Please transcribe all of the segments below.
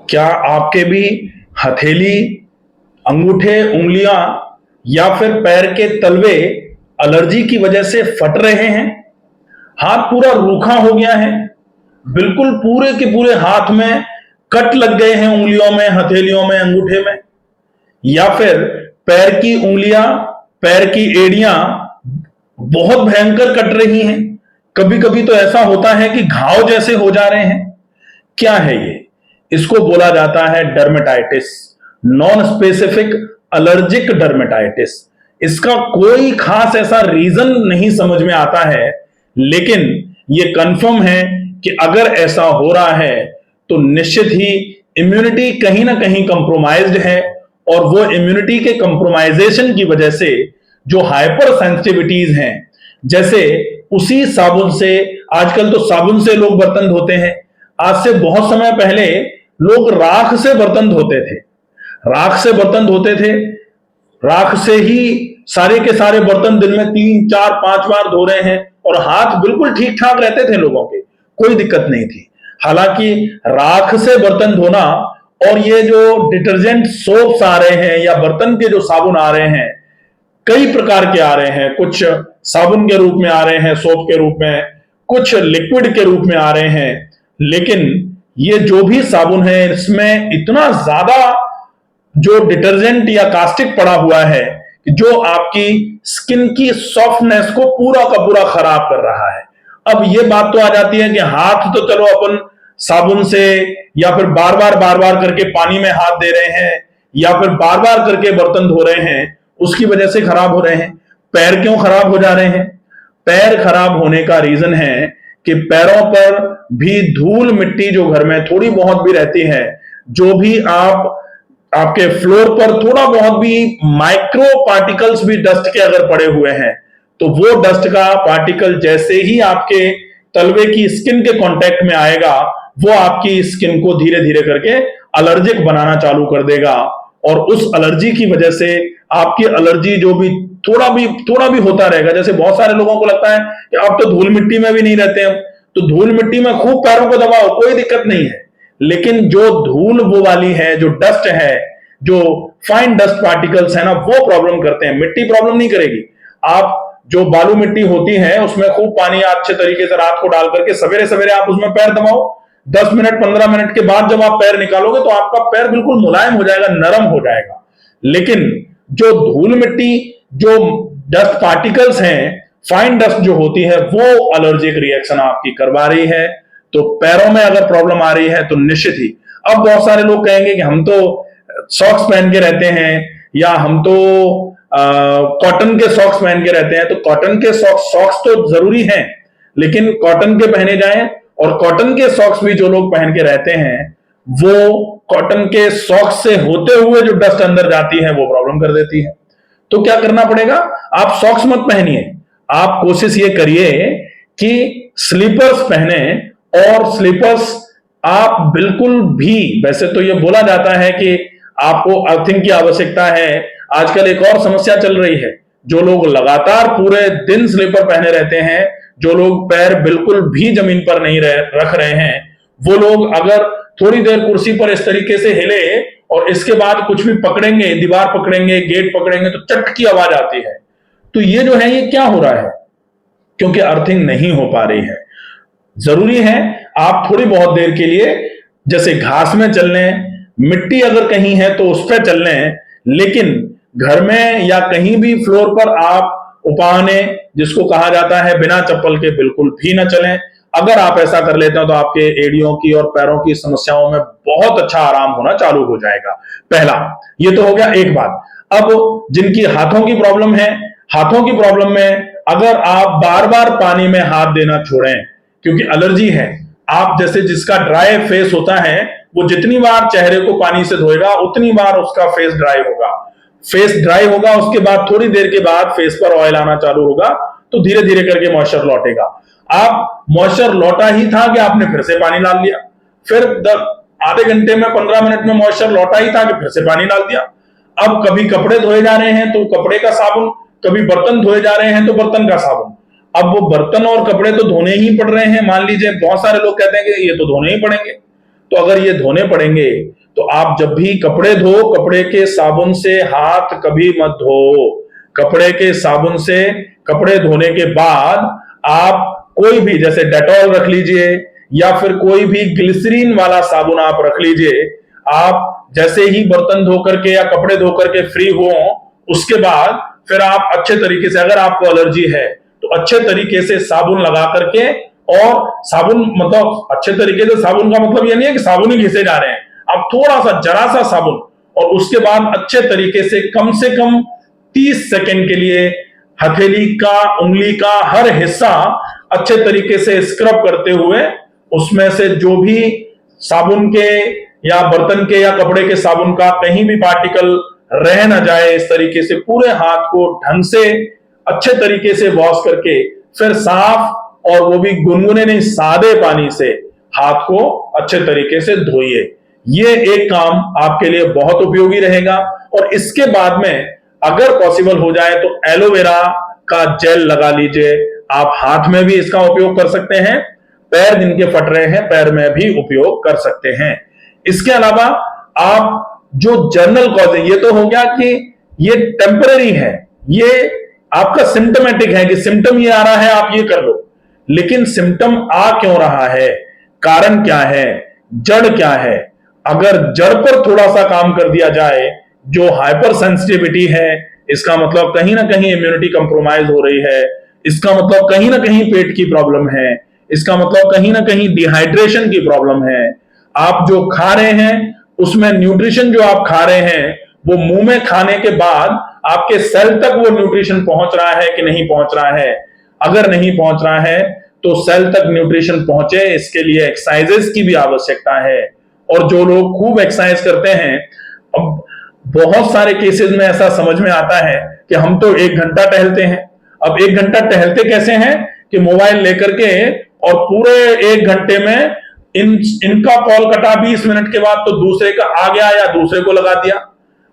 क्या आपके भी हथेली, अंगूठे, उंगलियां या फिर पैर के तलवे एलर्जी की वजह से फट रहे हैं? हाथ पूरा रूखा हो गया है, बिल्कुल पूरे के पूरे हाथ में कट लग गए हैं, उंगलियों में, हथेलियों में, अंगूठे में, या फिर पैर की उंगलियां, पैर की एड़ियां बहुत भयंकर कट रही हैं। कभी कभी तो ऐसा होता है कि घाव जैसे हो जा रहे हैं। क्या है ये? इसको बोला जाता है dermatitis, non specific allergic dermatitis. इसका कोई खास ऐसा रीजन नहीं समझ में आता है, लेकिन ये कंफर्म है कि अगर ऐसा हो रहा है तो निश्चित ही इम्यूनिटी कहीं ना कहीं कंप्रोमाइज्ड है, और वो इम्यूनिटी के कंप्रोमाइजेशन की वजह से जो हाइपर सेंसिटिविटीज हैं, जैसे उसी साबुन से, आजकल तो साबुन से लोग बर्तन धोते हैं, आज से बहुत समय पहले लोग राख से बर्तन धोते थे। राख से बर्तन धोते थे, राख से ही सारे के सारे बर्तन दिन में 3, 4, 5 बार धो रहे हैं, और हाथ बिल्कुल ठीक ठाक रहते थे लोगों के, कोई दिक्कत नहीं थी। हालांकि राख से बर्तन धोना और ये जो डिटर्जेंट सोप्स आ रहे हैं या बर्तन के जो साबुन आ रहे हैं, कई प्रकार के आ रहे हैं, कुछ साबुन के रूप में आ रहे हैं, सोप के रूप में, कुछ लिक्विड के रूप में आ रहे हैं, लेकिन ये जो भी साबुन है इसमें इतना ज्यादा जो डिटर्जेंट या कास्टिक पड़ा हुआ है कि जो आपकी स्किन की सॉफ्टनेस को पूरा का पूरा खराब कर रहा है। अब ये बात तो आ जाती है कि हाथ तो चलो अपन साबुन से या फिर बार बार करके पानी में हाथ दे रहे हैं या फिर बार बार करके बर्तन धो रहे हैं, उसकी वजह से खराब हो रहे हैं। पैर क्यों खराब हो जा रहे हैं? पैर खराब होने का रीजन है कि पैरों पर भी धूल मिट्टी जो घर में थोड़ी बहुत भी रहती है, जो भी आपके फ्लोर पर थोड़ा बहुत भी माइक्रो पार्टिकल्स भी डस्ट के अगर पड़े हुए हैं, तो वो डस्ट का पार्टिकल जैसे ही आपके तलवे की स्किन के कांटेक्ट में आएगा, वो आपकी स्किन को धीरे धीरे करके एलर्जिक बनाना चालू कर देगा, और उस एलर्जी की वजह से आपकी एलर्जी जो भी थोड़ा भी होता रहेगा। जैसे बहुत सारे लोगों को लगता है कि आप तो धूल मिट्टी में भी नहीं रहते हैं, तो धूल मिट्टी में खूब पैरों को दबाओ, कोई दिक्कत नहीं है, लेकिन जो धूल वो वाली है, जो डस्ट है, जो फाइन डस्ट पार्टिकल्स है ना, वो प्रॉब्लम करते हैं। मिट्टी प्रॉब्लम नहीं करेगी। आप जो बालू मिट्टी होती है उसमें खूब पानी अच्छे तरीके से रात को डाल करके सवेरे सवेरे आप उसमें पैर दबाओ, 10 मिनट 15 मिनट के बाद जब आप पैर निकालोगे तो आपका पैर बिल्कुल मुलायम हो जाएगा, नरम हो जाएगा। लेकिन जो धूल मिट्टी, जो डस्ट पार्टिकल्स हैं, फाइन डस्ट जो होती है, वो एलर्जिक रिएक्शन आपकी करवा रही है। तो पैरों में अगर प्रॉब्लम आ रही है तो निश्चित ही, अब बहुत सारे लोग कहेंगे कि हम तो सॉक्स पहन के रहते हैं या हम तो कॉटन के सॉक्स पहन के रहते हैं, तो कॉटन के सॉक्स तो जरूरी हैं, लेकिन कॉटन के पहने जाएं, और कॉटन के सॉक्स भी जो लोग पहन के रहते हैं, वो कॉटन के सॉक्स से होते हुए जो डस्ट अंदर जाती है वो प्रॉब्लम कर देती है। तो क्या करना पड़ेगा? आप सॉक्स मत पहनिए, आप कोशिश ये करिए कि स्लीपर्स पहने, और स्लीपर्स आप बिल्कुल भी, वैसे तो ये बोला जाता है कि आपको अर्थिंग की आवश्यकता है। आजकल एक और समस्या चल रही है, जो लोग लगातार पूरे दिन स्लीपर पहने रहते हैं, जो लोग पैर बिल्कुल भी जमीन पर नहीं रख रहे हैं, वो लोग अगर थोड़ी देर कुर्सी पर इस तरीके से हिले और इसके बाद कुछ भी पकड़ेंगे, दीवार पकड़ेंगे, गेट पकड़ेंगे, तो चट की आवाज आती है। तो ये जो है, ये क्या हो रहा है? क्योंकि अर्थिंग नहीं हो पा रही है। जरूरी है आप थोड़ी बहुत देर के लिए जैसे घास में चल लें, मिट्टी अगर कहीं है तो उस पर चल लें, लेकिन घर में या कहीं भी फ्लोर पर आप उपाने, जिसको कहा जाता है बिना चप्पल के, बिल्कुल भी ना चलें। अगर आप ऐसा कर लेते हैं तो आपके एड़ियों की और पैरों की समस्याओं में बहुत अच्छा आराम होना चालू हो जाएगा। पहला ये तो हो गया एक बात। अब जिनकी हाथों की प्रॉब्लम है, हाथों की प्रॉब्लम में अगर आप बार बार पानी में हाथ देना छोड़ें, क्योंकि एलर्जी है, आप जैसे जिसका ड्राई फेस होता है, वो जितनी बार चेहरे को पानी से धोएगा उतनी बार उसका फेस ड्राई होगा। फेस ड्राई होगा, उसके बाद थोड़ी देर के बाद फेस पर ऑयल आना चालू होगा, तो धीरे धीरे करके मॉइस्चर लौटेगा। आप मॉइस्चर लौटा ही था कि आपने फिर से पानी डाल दिया, फिर आधे घंटे में 15 मिनट में मॉइस्चर लौटा ही था कि फिर से पानी डाल दिया। अब कभी कपड़े धोए जा रहे हैं तो कपड़े का साबुन, कभी बर्तन धोए जा रहे हैं तो बर्तन का साबुन। अब वो बर्तन और कपड़े तो धोने ही पड़ रहे हैं। मान लीजिए बहुत सारे लोग कहते हैं कि ये तो धोने ही पड़ेंगे, तो अगर ये धोने पड़ेंगे तो आप जब भी कपड़े धो, कपड़े के साबुन से हाथ कभी मत धो। कपड़े के साबुन से कपड़े धोने के बाद आप कोई भी, जैसे डेटॉल रख लीजिए या फिर कोई भी ग्लिसरीन वाला साबुन आप रख लीजिए। आप जैसे ही बर्तन धो करके या कपड़े धो करके फ्री हो, उसके बाद फिर आप अच्छे तरीके से, अगर आपको एलर्जी है तो अच्छे तरीके से साबुन लगा करके, और साबुन मतलब अच्छे तरीके से, साबुन का मतलब ये नहीं है कि साबुन ही घिसे जा रहे हैं, आप थोड़ा सा जरा सा साबुन, और उसके बाद अच्छे तरीके से कम 30 सेकंड के लिए हथेली का, उंगली का हर हिस्सा अच्छे तरीके से स्क्रब करते हुए उसमें से जो भी साबुन के या बर्तन के या कपड़े के साबुन का कहीं भी पार्टिकल रह ना जाए, इस तरीके से पूरे हाथ को ढंग से अच्छे तरीके से वॉश करके फिर साफ, और वो भी गुनगुने नहीं, सादे पानी से हाथ को अच्छे तरीके से धोइए। ये एक काम आपके लिए बहुत उपयोगी रहेगा। और इसके बाद में अगर पॉसिबल हो जाए तो एलोवेरा का जेल लगा लीजिए। आप हाथ में भी इसका उपयोग कर सकते हैं, पैर जिनके फट रहे हैं पैर में भी उपयोग कर सकते हैं। इसके अलावा आप जो जर्नल कॉज है, ये तो हो गया कि ये टेम्पररी है, ये आपका सिम्टमेटिक है कि सिम्टम ये आ रहा है आप ये कर लो, लेकिन सिम्टम आ क्यों रहा है, कारण क्या है, जड़ क्या है। अगर जड़ पर थोड़ा सा काम कर दिया जाए, जो हाइपर सेंसिटिविटी है, इसका मतलब कहीं ना कहीं इम्यूनिटी कंप्रोमाइज हो रही है, इसका मतलब कहीं ना कहीं पेट की प्रॉब्लम है, इसका मतलब कहीं ना कहीं डिहाइड्रेशन की प्रॉब्लम है। आप जो खा रहे हैं उसमें न्यूट्रिशन जो आप खा रहे हैं वो मुंह में खाने के बाद आपके सेल तक वो न्यूट्रिशन पहुंच रहा है कि नहीं पहुंच रहा है। अगर नहीं पहुंच रहा है तो सेल तक न्यूट्रिशन पहुंचे, इसके लिए एक्सरसाइजेस की भी आवश्यकता है। और जो लोग खूब एक्सरसाइज करते हैं, अब बहुत सारे केसेस में ऐसा समझ में आता है कि हम तो 1 घंटा टहलते हैं। अब 1 घंटा टहलते कैसे हैं कि मोबाइल लेकर के, और पूरे 1 घंटे में इनका कॉल कटा 20 मिनट के बाद तो दूसरे का आ गया या दूसरे को लगा दिया,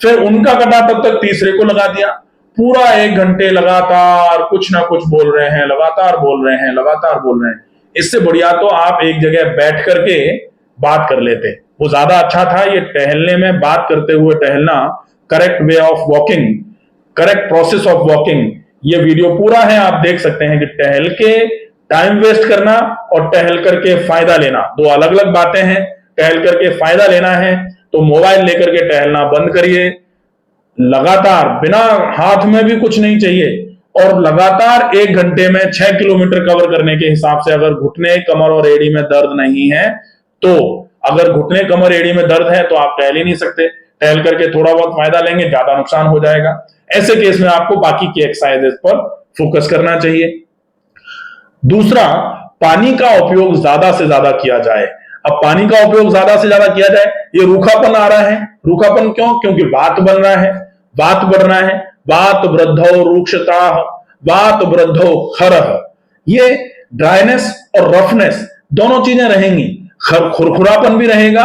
फिर उनका कटा तब तक तीसरे को लगा दिया। पूरा 1 घंटे लगातार कुछ ना कुछ बोल रहे हैं, लगातार बोल रहे हैं, लगातार बोल रहे हैं। इससे बढ़िया तो आप एक जगह बैठ करके बात कर लेते, वो ज्यादा अच्छा था। ये टहलने में बात करते हुए टहलना, correct way of walking, correct process of walking, ये वीडियो पूरा है, आप देख सकते हैं कि टहल के टाइम वेस्ट करना और टहल करके फायदा लेना दो अलग अलग बातें हैं। टहल करके फायदा लेना है तो मोबाइल लेकर के टहलना बंद करिए, लगातार बिना हाथ में भी कुछ नहीं चाहिए, और लगातार 1 घंटे में 6 किलोमीटर कवर करने के हिसाब से, अगर घुटने, कमर और एड़ी में दर्द नहीं है तो, अगर घुटने, कमर, एड़ी में दर्द है तो आप टहल ही नहीं सकते। टहल करके थोड़ा बहुत फायदा लेंगे, ज्यादा नुकसान हो जाएगा। ऐसे केस में आपको बाकी की एक्सरसाइजेस पर फोकस करना चाहिए। दूसरा, पानी का उपयोग ज्यादा से ज्यादा किया जाए। अब पानी का उपयोग ज्यादा से ज्यादा किया जाए, ये रूखापन आ रहा है। रूखापन क्यों? क्योंकि वात बन रहा है, वात बढ़ रहा है। वात वृद्धो रूक्षता, वात वृद्धो खरह। ये ड्राइनेस और रफनेस दोनों चीजें रहेंगी, खुरखुरापन भी रहेगा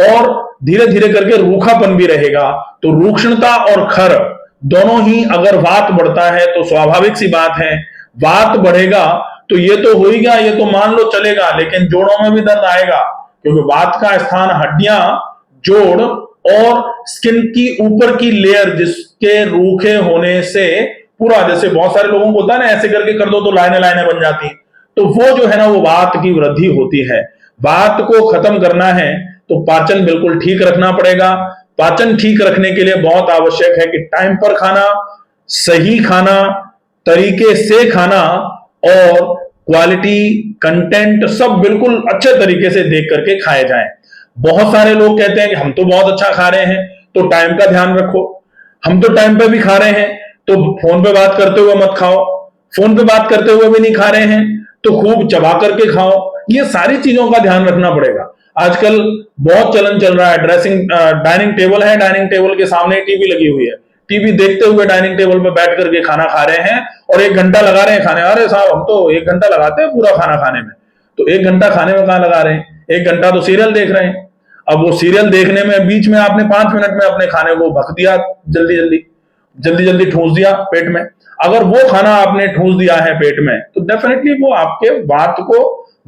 और धीरे धीरे करके रूखापन भी रहेगा। तो रूक्षणता और खर दोनों ही, अगर वात बढ़ता है तो स्वाभाविक सी बात है, वात बढ़ेगा तो ये तो हो ही गया, ये तो मान लो चलेगा, लेकिन जोड़ों में भी दर्द आएगा, क्योंकि वात का स्थान हड्डियां, जोड़ और स्किन की ऊपर की लेयर, जिसके रूखे होने से पूरा, जैसे बहुत सारे लोगों को होता है ना, ऐसे करके कर दो तो लाइनें लाइनें बन जाती, तो वो जो है ना, वो वात की वृद्धि होती है। वात को खत्म करना है तो पाचन बिल्कुल ठीक रखना पड़ेगा। पाचन ठीक रखने के लिए बहुत आवश्यक है कि टाइम पर खाना, सही खाना, तरीके से खाना, और क्वालिटी, कंटेंट सब बिल्कुल अच्छे तरीके से देख करके खाए जाएं। बहुत सारे लोग कहते हैं कि हम तो बहुत अच्छा खा रहे हैं, तो टाइम का ध्यान रखो। हम तो टाइम पे भी खा रहे हैं, तो फोन पे बात करते हुए मत खाओ। फोन पे बात करते हुए भी नहीं खा रहे हैं तो खूब चबा करके खाओ। ये सारी चीजों का ध्यान रखना पड़ेगा। आजकल बहुत चलन चल रहा है, डाइनिंग टेबल है, डाइनिंग टेबल के सामने टीवी लगी हुई है, टीवी देखते हुए डाइनिंग टेबल पर बैठ करके खाना खा रहे हैं और 1 घंटा लगा रहे हैं खाने। अरे साहब, हम तो 1 घंटा लगाते हैं पूरा खाना खाने में, तो 1 घंटा खाने में कहां लगा रहे हैं? 1 घंटा तो सीरियल देख रहे हैं। अब वो सीरियल देखने में बीच में आपने 5 मिनट में अपने खाने को भख दिया, जल्दी जल्दी जल्दी जल्दी ठूस दिया पेट में। अगर वो खाना आपने ठूस दिया है पेट में तो डेफिनेटली वो आपके वात को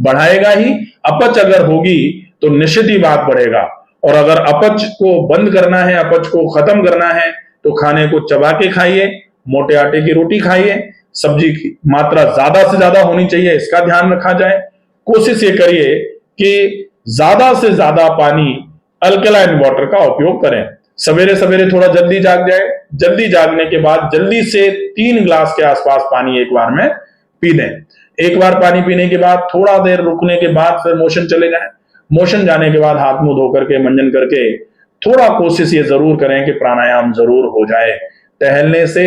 बढ़ाएगा ही। अपच अगर होगी तो निश्चित ही वात बढ़ेगा। और अगर अपच को बंद करना है, अपच को खत्म करना है, तो खाने को चबा के खाइए, मोटे आटे की रोटी खाइए, सब्जी की मात्रा ज्यादा से ज्यादा होनी चाहिए, इसका ध्यान रखा जाए। कोशिश ये करिए कि ज्यादा से ज्यादा पानी अल्कलाइन वाटर का उपयोग करें। सवेरे सवेरे थोड़ा जल्दी जाग जाए, जल्दी जागने के बाद जल्दी से 3 गिलास के आसपास पानी एक बार में पी लें। एक बार पानी पीने के बाद थोड़ा देर रुकने के बाद फिर मोशन चले जाएं। मोशन जाने के बाद हाथ मुंह धो करके, मंजन करके थोड़ा कोशिश ये जरूर करें कि प्राणायाम जरूर हो जाए। टहलने से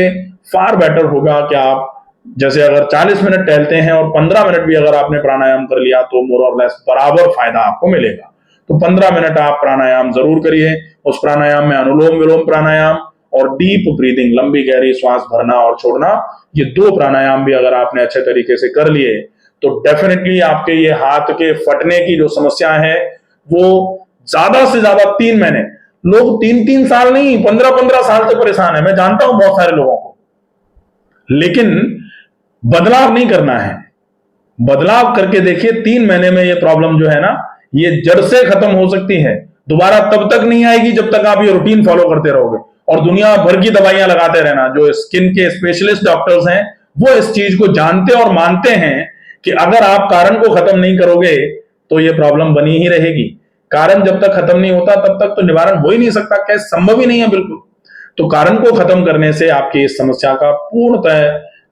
फार बेटर होगा कि आप जैसे अगर 40 मिनट टहलते हैं और 15 मिनट भी अगर आपने प्राणायाम कर लिया तो मोर और लेस बराबर फायदा आपको मिलेगा। तो 15 मिनट आप प्राणायाम जरूर करिए। उस प्राणायाम में अनुलोम विलोम प्राणायाम और डीप ब्रीदिंग, लंबी गहरी श्वास भरना और छोड़ना, ये 2 प्राणायाम भी अगर आपने अच्छे तरीके से कर लिए तो डेफिनेटली आपके ये हाथ के फटने की जो समस्या है वो ज्यादा से ज्यादा 3 महीने, लोग 3-3 साल नहीं 15-15 साल से परेशान है, मैं जानता हूं बहुत सारे लोगों को। लेकिन बदलाव नहीं करना है, बदलाव करके देखिए 3 महीने में ये प्रॉब्लम जो है ना ये जड़ से खत्म हो सकती है। दोबारा तब तक नहीं आएगी जब तक आप ये रूटीन फॉलो करते रहोगे। और दुनिया भर की दवाइयां लगाते रहना, जो स्किन के स्पेशलिस्ट डॉक्टर्स हैं वो इस चीज को जानते और मानते हैं कि अगर आप कारण को खत्म नहीं करोगे तो ये प्रॉब्लम बनी ही रहेगी। कारण जब तक खत्म नहीं होता तब तक तो निवारण हो ही नहीं सकता, क्या संभव ही नहीं है बिल्कुल। तो कारण को खत्म करने से आपकी इस समस्या का पूर्णतः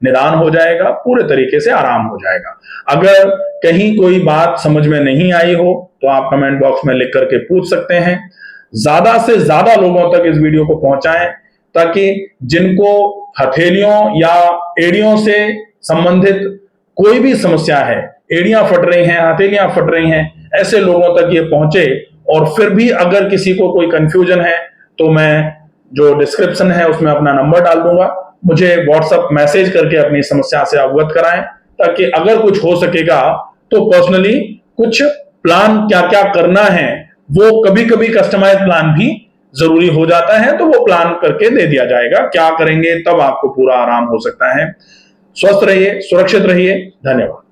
निदान हो जाएगा, पूरे तरीके से आराम हो जाएगा। अगर कहीं कोई बात समझ में नहीं आई हो तो आप कमेंट बॉक्स में लिख करके पूछ सकते हैं। ज्यादा से ज्यादा लोगों तक इस वीडियो को पहुंचाएं ताकि जिनको हथेलियों या एड़ियों से संबंधित कोई भी समस्या है, एड़ियां फट रही हैं, हथेलियां फट रही हैं, ऐसे लोगों तक ये पहुंचे। और फिर भी अगर किसी को कोई कंफ्यूजन है तो मैं जो डिस्क्रिप्शन है उसमें अपना नंबर डाल दूंगा, मुझे व्हाट्सएप मैसेज करके अपनी समस्या से अवगत कराएं ताकि अगर कुछ हो सकेगा तो पर्सनली कुछ प्लान क्या क्या करना है, वो कभी कभी कस्टमाइज प्लान भी जरूरी हो जाता है, तो वो प्लान करके दे दिया जाएगा। क्या करेंगे तब आपको पूरा आराम हो सकता है। स्वस्थ रहिए, सुरक्षित रहिए। धन्यवाद।